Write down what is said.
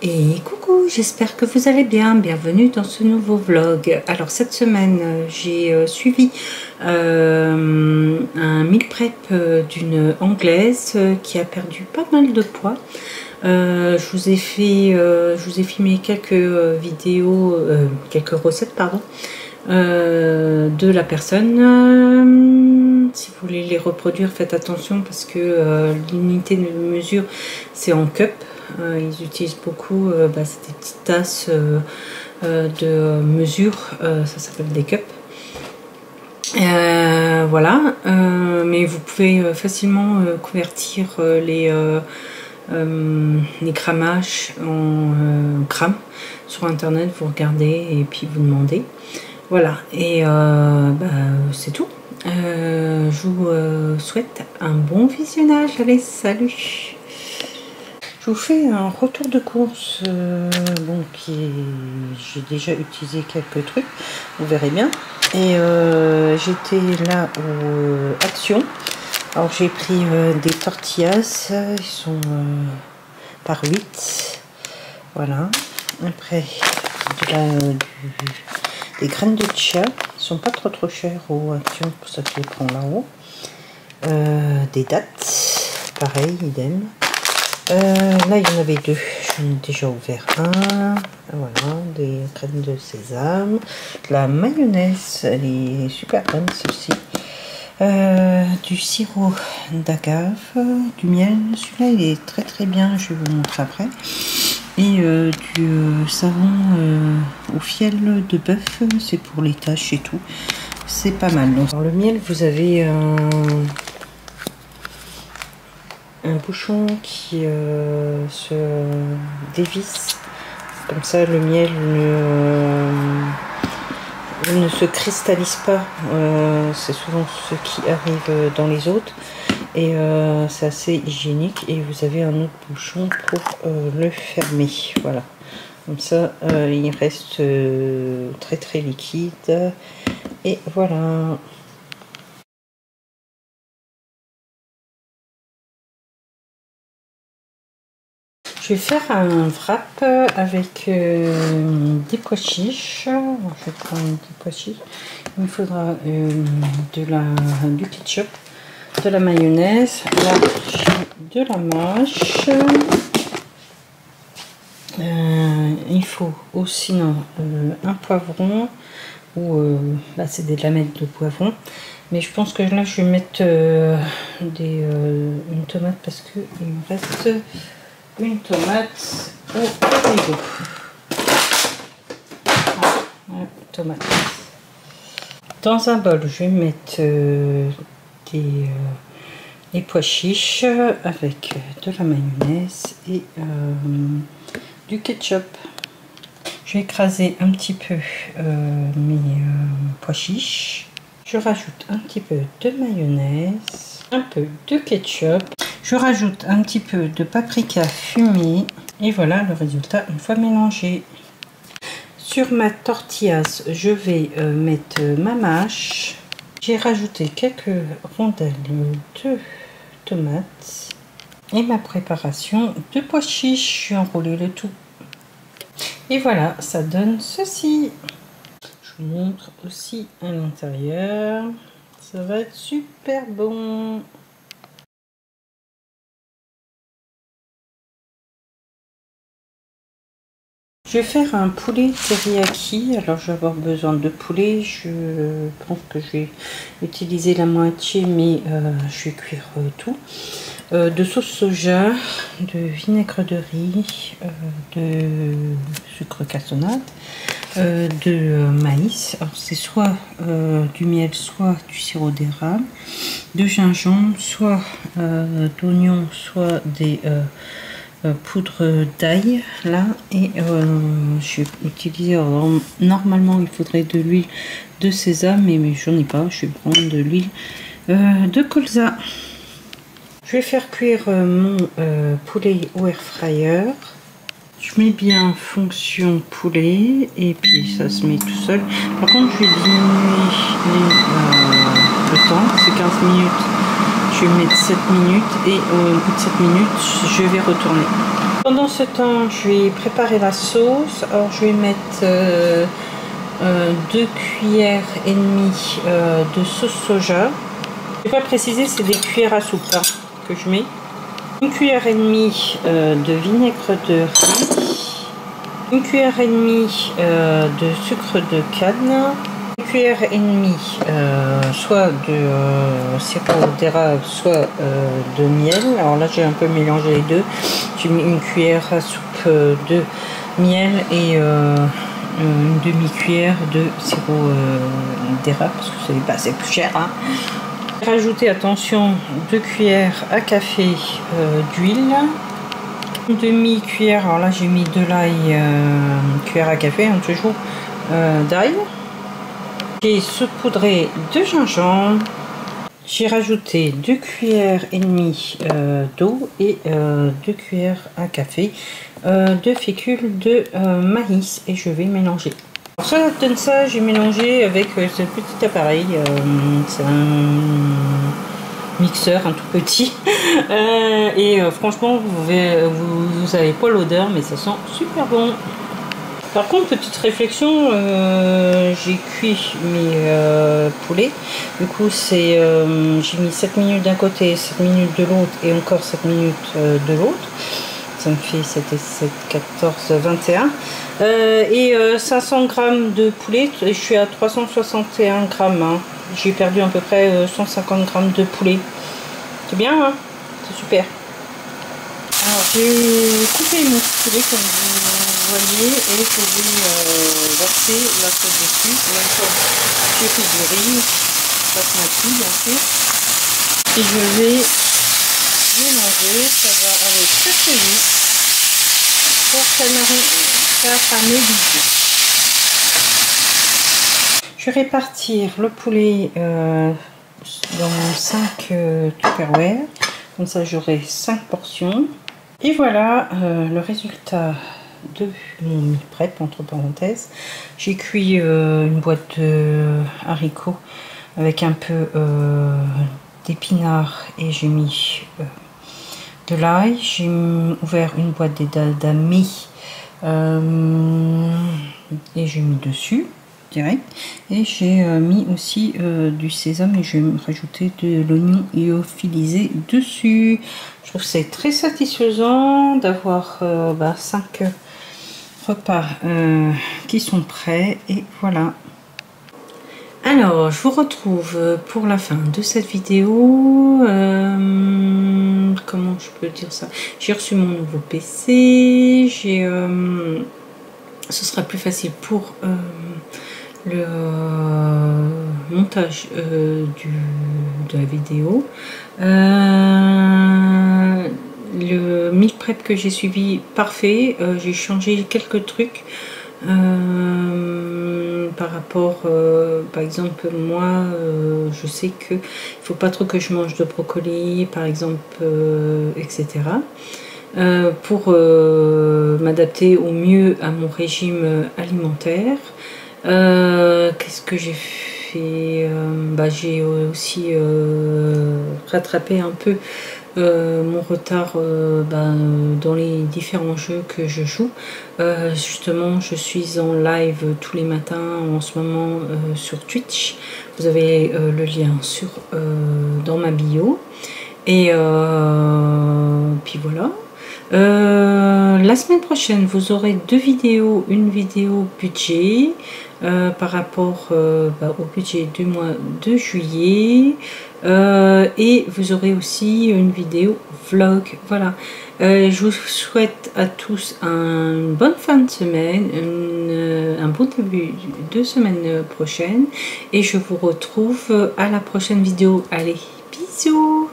Et coucou, j'espère que vous allez bien, bienvenue dans ce nouveau vlog. Alors cette semaine j'ai suivi un meal prep d'une anglaise qui a perdu pas mal de poids. Je vous ai filmé quelques vidéos, quelques recettes pardon, de la personne. Si vous voulez les reproduire, faites attention parce que l'unité de mesure c'est en cup. Ils utilisent beaucoup ces petites tasses de mesure, ça s'appelle des cups. Voilà, mais vous pouvez facilement convertir les grammages en grammes sur internet. Vous regardez et puis vous demandez. Voilà, et c'est tout. Je vous souhaite un bon visionnage. Allez, salut! Je vous fais un retour de course, j'ai déjà utilisé quelques trucs, vous verrez bien. Et j'étais là aux Action. Alors j'ai pris des tortillas, ils sont par 8. Voilà. Après, des graines de chia, ils sont pas trop chères aux Action, pour ça que je les prends là-haut. Des dattes, pareil, idem. Là il y en avait deux, j'en ai déjà ouvert un. Voilà, des graines de sésame, de la mayonnaise, elle est super bonne celle-ci, du sirop d'agave, du miel, celui-là il est très bien, je vais vous montrer après, et du savon au fiel de bœuf, c'est pour les taches et tout, c'est pas mal. Donc, dans le miel vous avez un bouchon qui se dévisse, comme ça le miel ne se cristallise pas, c'est souvent ce qui arrive dans les autres, et c'est assez hygiénique. Et vous avez un autre bouchon pour le fermer, voilà, comme ça il reste très liquide, et voilà. Je vais faire un wrap avec des pois chiches. Alors, je vais prendre des pois chiches. Il me faudra du ketchup, de la mayonnaise, là j'ai de la mâche. Il faut aussi un poivron, ou là c'est des lamelles de poivron. Mais je pense que là je vais mettre une tomate parce que il me reste une tomate au frigo. Tomate. Dans un bol, je vais mettre des pois chiches avec de la mayonnaise et du ketchup. Je vais écraser un petit peu mes pois chiches. Je rajoute un petit peu de mayonnaise, un peu de ketchup. Je rajoute un petit peu de paprika fumé et voilà le résultat une fois mélangé. Sur ma tortillas, je vais mettre ma mâche. J'ai rajouté quelques rondelles de tomates et ma préparation de pois chiches. Je vais enrouler le tout. Et voilà, ça donne ceci. Je vous montre aussi à l'intérieur. Ça va être super bon. Je vais faire un poulet teriyaki. Alors je vais avoir besoin de poulet. Je pense que je vais utiliser la moitié, mais je vais cuire tout. De sauce soja, de vinaigre de riz, de sucre cassonade, de maïs. Alors c'est soit du miel, soit du sirop d'érable, de gingembre, soit d'oignon, soit des poudre d'ail là, et je vais utiliser, normalement il faudrait de l'huile de sésame, mais j'en ai pas, je vais prendre de l'huile de colza. Je vais faire cuire mon poulet au air fryer. Je mets bien fonction poulet et puis ça se met tout seul. Par contre je vais diminuer le temps, c'est 15 minutes. Je vais mettre 7 minutes et au bout de 7 minutes je vais retourner. Pendant ce temps, je vais préparer la sauce. Alors, je vais mettre 2 cuillères et demie de sauce soja. Je n'ai pas précisé, c'est des cuillères à soupe hein, que je mets. 1 cuillère et demie de vinaigre de riz. 1 cuillère et demie de sucre de canne. 1 cuillère et demie soit de sirop d'érable, soit de miel. Alors là, j'ai un peu mélangé les deux. J'ai mis 1 cuillère à soupe de miel et une demi-cuillère de sirop d'érable parce que c'est plus cher. Hein. Rajouter, attention, 2 cuillères à café d'huile, une demi-cuillère, alors là j'ai mis de l'ail, cuillère à café, hein, toujours d'ail. J'ai saupoudré de gingembre, j'ai rajouté 2 cuillères et demie d'eau et 2 cuillères à café de fécule de maïs et je vais mélanger. Alors, ça donne ça, j'ai mélangé avec ce petit appareil, c'est un mixeur, un tout petit, et franchement vous n'avez pas l'odeur, mais ça sent super bon. Par contre, petite réflexion, j'ai cuit mes poulets, du coup c'est j'ai mis 7 minutes d'un côté, 7 minutes de l'autre et encore 7 minutes de l'autre. Ça me fait 7 et 7, 14, 21. Et 500 g de poulet, je suis à 361 g. Hein. J'ai perdu à peu près 150 g de poulet. C'est bien, hein, c'est super. Alors j'ai coupé mon poulet comme vous voyez et je vais verser la sauce dessus. En même temps, j'ai fait du riz, basmati bien sûr. Et je vais mélanger, ça va aller très vite pour ça m'évite. Je vais répartir le poulet dans 5 Tupperware, comme ça j'aurai 5 portions. Et voilà le résultat de mon meal prep entre parenthèses. J'ai cuit une boîte de haricots avec un peu d'épinards et j'ai mis de l'ail. J'ai ouvert une boîte d'édamame et j'ai mis dessus direct et j'ai mis aussi du sésame et je vais rajouter de l'oignon lyophilisé dessus. Je trouve que c'est très satisfaisant d'avoir 5 repas qui sont prêts et voilà. Alors, je vous retrouve pour la fin de cette vidéo. Comment je peux dire ça? J'ai reçu mon nouveau PC. Ce sera plus facile pour le montage de la vidéo. Le meal prep que j'ai suivi, parfait. J'ai changé quelques trucs. Par rapport par exemple moi je sais que il faut pas trop que je mange de brocoli par exemple etc. Pour m'adapter au mieux à mon régime alimentaire. Qu'est-ce que j'ai fait? J'ai aussi rattrapé un peu mon retard dans les différents jeux que je joue. Justement, je suis en live tous les matins en ce moment sur Twitch. Vous avez le lien dans ma bio. Et puis voilà. La semaine prochaine, vous aurez 2 vidéos. Une vidéo budget par rapport au budget du mois de juillet. Et vous aurez aussi une vidéo vlog. Voilà. Je vous souhaite à tous une bonne fin de semaine, un bon début de semaine prochaine. Et je vous retrouve à la prochaine vidéo. Allez, bisous!